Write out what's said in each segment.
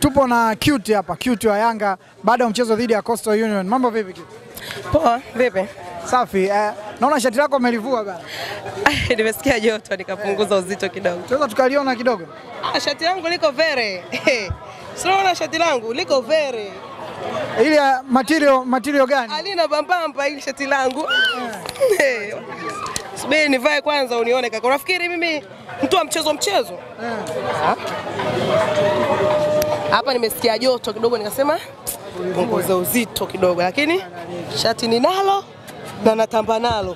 Tupo na Cute hapa, Cute wa Yanga baada ya mchezo dhidi ya Coastal Union. Mambo vipi Cute? Poa, vipi? Safi. Naona shati lako umelivua bana. Nimesikia joto nikapunguza uzito kidogo. Tunaweza tukaliona kidogo? Shati langu liko vere. Unaona shati langu liko vere. Ile material gani? Alina bambamba ile shati langu. Subiri nivae kwanza unione kaka. Unafikiri mimi mtu wa mchezo? Hapa nimesikia joto kidogo nikasema punguza uzito kidogo, lakini shati ninalo na natamba nalo.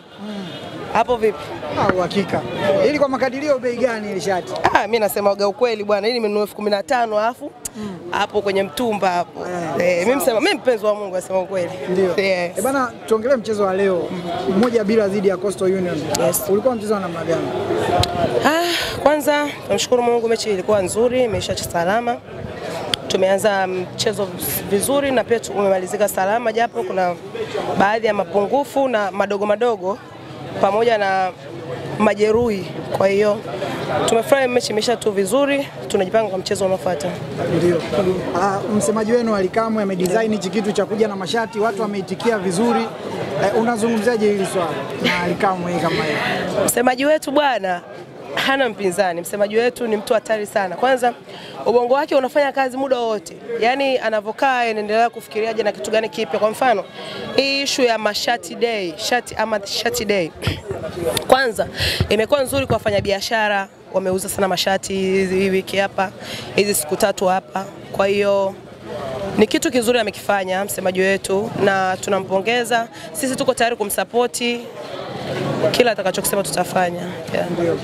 Hapo vipi? Uhakika. Ili kwa makadirio bei gani ile shati? Mimi nasema ukweli bwana, hii nimenunua 15,000 alafu hapo kwenye mtumba hapo. Mimi mpenzi wa Mungu asema ukweli. Ndio. Bana, tuongelee mchezo wa leo. Mmoja bila dhidi ya Coastal Union. Yes. Ulikuwa mchezo wa namna gani? Kwanza tunamshukuru Mungu, mechi ilikuwa nzuri, imeisha salama. Tumeanza mchezo vizuri na pia tumemalizika salama, japo kuna baadhi ya mapungufu na madogo pamoja na majeruhi. Kwa hiyo tumefurahi, mechi imesha tu vizuri, tunajipanga kwa mchezo unaofuata. Ndio. Msemaji wenu Ally Kamwe amedesign hichi kitu cha kuja na mashati, watu wameitikia vizuri. Unazungumziaje hili swala na Ally Kamwe kama hiyo? Msemaji wetu bwana hana mpinzani. Msemaji wetu ni mtu hatari sana. Kwanza ubongo wake unafanya kazi muda wote. Yaani anavokaa anaendelea kufikiriaje na kitu gani kipya. Kwa mfano, hii issue ya mashati day, shati day. Kwanza imekuwa nzuri kwa wafanyabiashara, wameuza sana mashati hizi wiki hapa, hizi siku 3 hapa. Kwa hiyo ni kitu kizuri amekifanya msemaji wetu na tunampongeza. Sisi tuko tayari kumsapoti. Kila atakachokisema tutafanya. Ndio.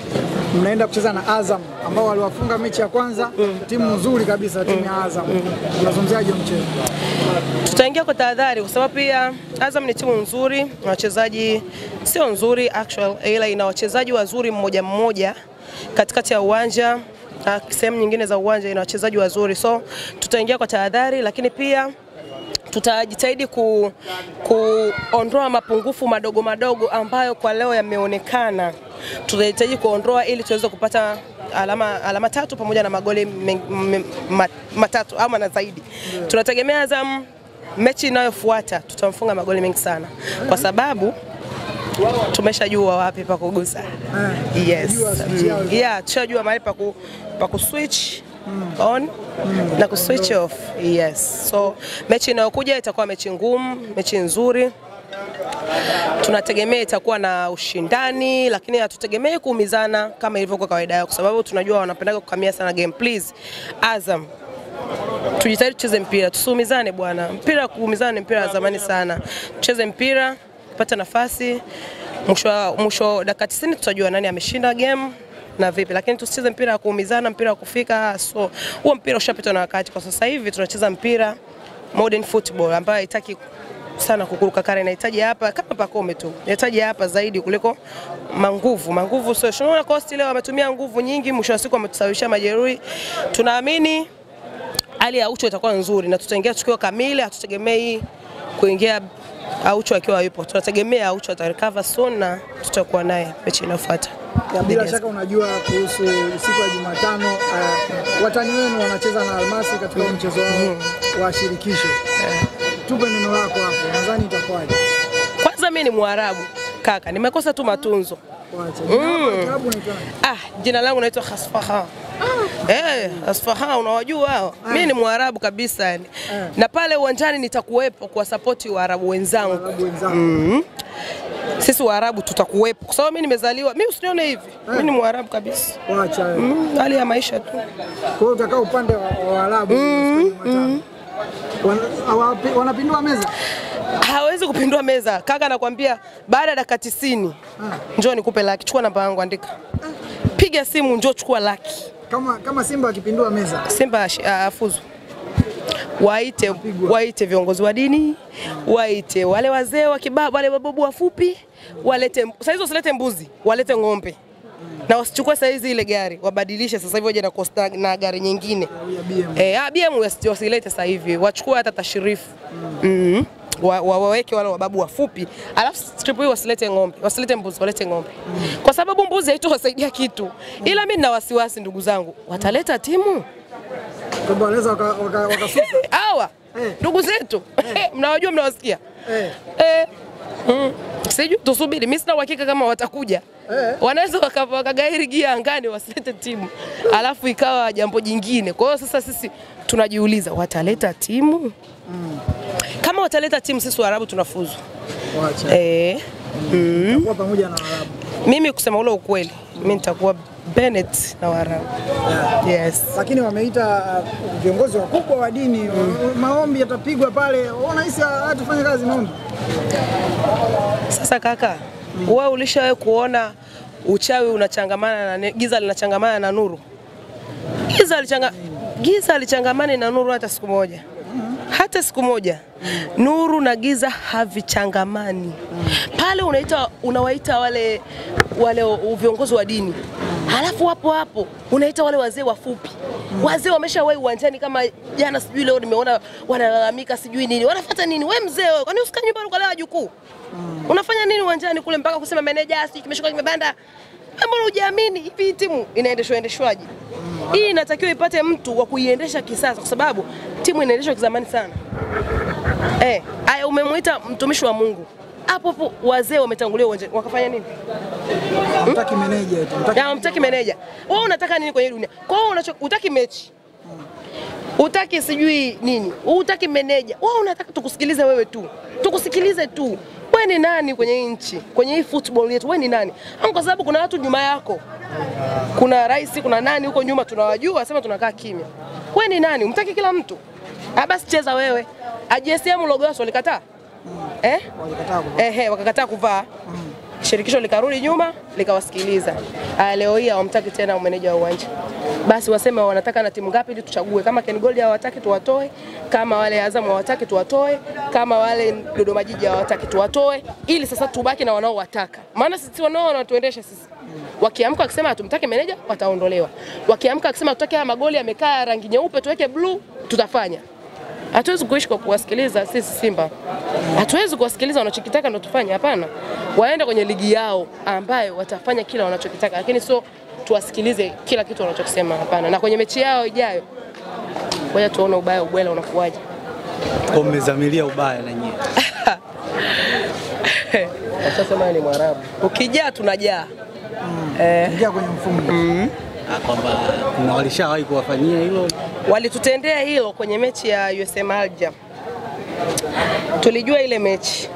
Mnaenda kucheza na Azam ambao waliwafunga mechi ya kwanza, timu nzuri kabisa, timu ya Azam. Unazungumziaje mchezo? Tutaingia kwa tahadhari kwa sababu pia Azam ni timu nzuri, wachezaji sio nzuri ila ina wachezaji wazuri mmoja katikati ya uwanja na sehemu nyingine za uwanja ina wachezaji wazuri. So tutaingia kwa tahadhari, lakini pia tutajitahidi kuondoa mapungufu madogo ambayo kwa leo yameonekana. Tutajitahidi kuondoa ili tuweze kupata alama 3 pamoja na magoli matatu ama na zaidi. Tunategemea Azam mechi inayofuata tutamfunga magoli mengi sana kwa sababu tumeshajua wapi pa kugusa. Yes. Tushajua mahali pa kuswitch on na kuswitch off. Yes. So mechi inayokuja itakuwa mechi ngumu, mechi nzuri. Tunategemea itakuwa na ushindani, lakini hatutegemei kuumizana kama ilivyo kwa kawaida yao kwa sababu tunajua wanapendaga kukamia sana game. Please Azam, tujitahidi tucheze mpira, tusiumizane bwana. Mpira kuumizana, mpira wa zamani sana. Tucheze mpira, tupate nafasi. Mwisho dakika 90 tutajua nani ameshinda game na vipi, lakini tusicheze mpira wa kuumizana, mpira wa kufika. So huo mpira ushapitwa na wakati. Kwa sasa hivi tunacheza mpira modern football ambayo haitaki sana kukuruka kare, inahitaji hapa kama Pakome tu. Inahitaji hapa zaidi kuliko nguvu. So tunaona Coastal leo wametumia nguvu nyingi, mwisho wa siku wametusababisha majeruhi. Tunaamini hali ya Aucho itakuwa nzuri na tutaingia tukiwa kamili, hatutegemei kuingia Aucho akiwa yupo. Tunategemea Aucho atarecover soon na tutakuwa naye mechi inayofuata. Bila shaka unajua kuhusu siku ya Jumatano watani wenu wanacheza na Almasi katika mchezo wa shirikisho. Tupe neno lako hapo. Nadhani itakuwaje? Kwanza mimi ni Mwarabu kaka, nimekosa tu matunzo. Jina langu naitwa Khasfaha. Asfaha unawajua hao? Mimi ni Mwarabu kabisa yani. Na pale uwanjani nitakuwepo kwa support Waarabu wenzangu. Sisi Waarabu tutakuwepo kwa sababu mimi nimezaliwa. Mimi usinione hivi. Mimi ni Mwarabu kabisa. Acha. Hali ya maisha tu. Kwa hiyo utakaa upande wa Waarabu. Wanapindua meza? Hawezi kupindua meza. Kaka nakwambia baada ya dakika 90 njoo nikupe laki, chukua namba yangu andika. Piga simu njoo chukua laki. Kama Simba akipindua meza. Simba afuzu. Waite viongozi wa dini, waite wale wazee wa kibabu, wale babu wafupi, walete sasa hizo usilete mbuzi, walete ng'ombe. Na wasichukue sasa hizi ile gari, wabadilishe sasa hivi waje na Costa na gari nyingine. BM wasilete sasa hivi, wachukue hata tashirifu. Waweke wale wababu wafupi, alafu strip hiyo wasilete ng'ombe, wasilete mbuzi, walete ng'ombe. Kwa sababu mbuzi haitowasaidia kitu. Ila mimi nina wasiwasi ndugu zangu, wataleta timu? Kwa wanaweza wakasusa. Hawa ndugu zetu mnawajua, mnawasikia. Sijui, tusubiri. Mimi sina uhakika kama watakuja. Wanaweza wakagairi gia angani wasilete timu. Alafu ikawa jambo jingine. Kwa hiyo sasa sisi tunajiuliza wataleta timu? Kama wataleta timu sisi Waarabu tunafuzu. Wacha. Kwa pamoja na Waarabu. Mimi kusema ule ukweli, mimi nitakuwa Bennett na Waarabu. Yes. Lakini wameita viongozi wakubwa wa dini, maombi yatapigwa pale. Unahisi hatufanye kazi maombi? Sasa kaka, wewe ulishawahi kuona uchawi unachangamana na giza linachangamana na nuru? Giza alichangamana na nuru hata siku moja. Hata siku moja. Nuru na giza havichangamani. Pale unawaita wale viongozi wa dini. Halafu hapo unaita wale wazee wafupi. Wazee wameshawahi uwanjani kama jana, sijui leo nimeona wanalalamika sijui nini. Wanafuata nini? Wewe mzee wewe, kwani usikae nyumbani ukalala jukuu? Unafanya nini uwanjani kule mpaka kusema meneja kimeshuka kimebanda? Mbona hujaamini hivi timu inaendeshwaje? Hii inatakiwa ipate mtu wa kuiendesha kisasa, kwa sababu timu inaendeshwa kizamani sana. Aya, umemuita mtumishi wa Mungu. Hapo wazee wametangulia uwanjani. Wakafanya nini? Unataka meneja eti. Unataka meneja. Wewe unataka nini kwenye dunia? Kwa hiyo unataka mechi. Utaki sijui nini. Utaki meneja. Wewe unataka tukusikilize wewe tu. Tukusikilize tu. Wewe ni nani kwenye hii nchi? Kwenye hii football yetu wewe ni nani? Kwa sababu kuna watu nyuma yako. Kuna rais, kuna nani huko nyuma tunawajua, wasema tunakaa kimya. Wewe ni nani? Umtaki kila mtu. Basi cheza wewe. AJSM logo yao walikataa. Wakakataa kuvaa. Shirikisho likarudi nyuma likawasikiliza. Leo hii hawamtaki tena meneja wa uwanja. Basi waseme wanataka na timu ngapi ili tuchague. Kama Ken Gold hawataki tuwatoe, kama wale Azam hawataki tuwatoe, kama wale Dodoma Jiji hawataki tuwatoe, ili sasa tubaki na wanaowataka. Maana sisi wanatuendesha sisi. Wakiamka wakisema hatumtaki meneja wataondolewa. Wakiamka wakisema tutake haya magoli yamekaa rangi nyeupe tuweke blue, tutafanya. Hatuwezi kuishi kwa kuwasikiliza sisi Simba. Hatuwezi kuwasikiliza wanachokitaka ndio tufanye, hapana. Waende kwenye ligi yao ambayo watafanya kila wanachokitaka, lakini sio tuwasikilize kila kitu wanachokisema, hapana. Na kwenye mechi yao ijayo ngoja tuone ubwela unakuaje. Umezamilia ubaya na nyie. Sasa ni Mwarabu. Ukijaa tunajaa. Ingia kwenye mfumo. Kwamba kuna walishawahi kuwafanyia hilo. Walitutendea hilo kwenye mechi ya USM Alger. Tulijua ile mechi.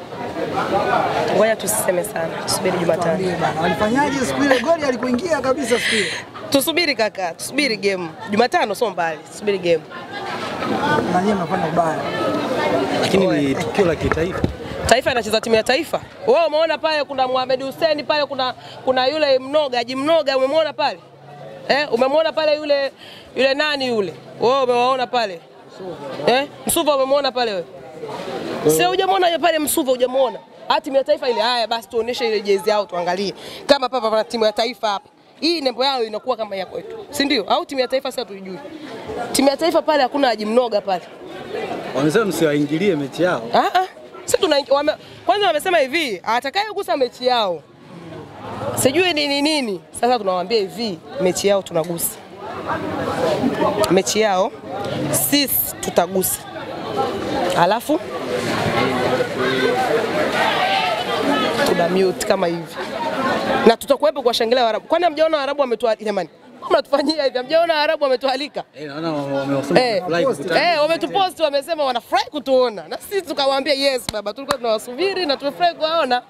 Ngoja tusiseme sana. Tusubiri Jumatano. Walifanyaje siku ile? Goli alikuingia kabisa siku ile. Tusubiri kaka, tusubiri game. Jumatano sio mbali. Tusubiri game. Na nyinyi mnafanya ubaya. Lakini ni tukio la kitaifa. Taifa inacheza timu ya taifa. Wewe umeona pale kuna Mohamed Hussein pale, kuna yule Haji Mnoga umemwona pale? Umemwona pale yule nani yule? Wewe umewaona pale? Msuva umemwona pale wewe? Sio hujamwona pale Msuva, hujamwona. Timu ya taifa ile. Haya basi tuoneshe ile jezi yao tuangalie. Kama hapa pana timu ya taifa hapa. Hii nembo yao inakuwa kama ya kwetu. Si ndio? Au timu ya taifa sasa tujui. Timu ya taifa pale hakuna Haji Mnoga pale. Wamesema msiwaingilie mechi yao. Sisi kwanza wamesema hivi, atakayegusa mechi yao sijui nini. Sasa tunawaambia hivi, mechi yao tunagusa. Mechi yao sisi tutagusa. Alafu tuna mute kama hivi. Na tutakuwepo kuwashangilia Waarabu. Kwani hamjaona Waarabu wametualika jamani? Mnatufanyia hivi. Hamjaona Waarabu wametualika? Naona wamewasema wametupost wamesema wanafurahi kutuona. Na sisi tukawaambia yes baba, tulikuwa tunawasubiri na tumefurahi kuwaona.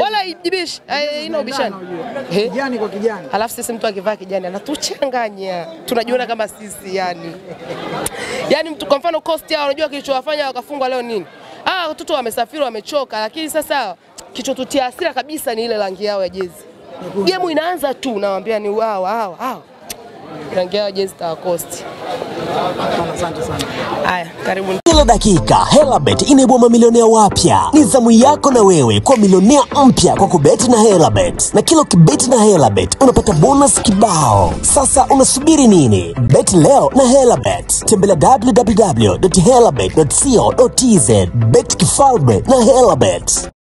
Wala ijibishi, ina ubishani. Kijani kwa kijani. Alafu sisi mtu akivaa kijani anatuchanganya. Tunajiona kama sisi yani. Yaani mtu kwa mfano Coast yao unajua kilichowafanya wakafungwa leo nini? Watoto wamesafiri wamechoka, lakini sasa kichotutia hasira kabisa ni ile rangi yao ya jezi. Game inaanza tu nawaambia ni wao. Rangi yao jezi ta Coast. Asante sana. Haya, karibu. Kila dakika Helabet inaibua mamilionea wapya. Ni zamu yako na wewe kwa milionea mpya kwa kubeti na Helabet. Na kila ukibeti na Helabet unapata bonus kibao. Sasa unasubiri nini? Beti leo na Helabet. Tembelea www.helabet.co.tz. Bet kifalme na Helabet.